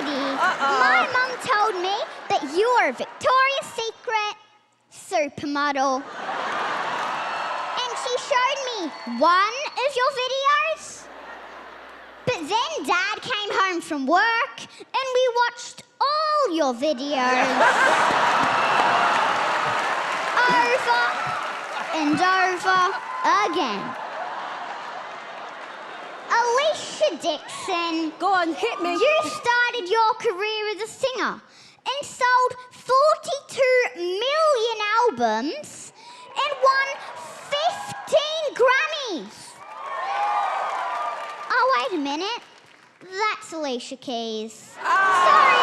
Heidi, my mum told me that you're a Victoria's Secret supermodel. And she showed me one of your videos. But then Dad came home from work and we watched all your videos. Over and over again. Alicia Dixon. Go on, hit me. You started your career as a singer and sold 42 million albums and won 15 Grammys. Oh, wait a minute. That's Alicia Keys. Sorry.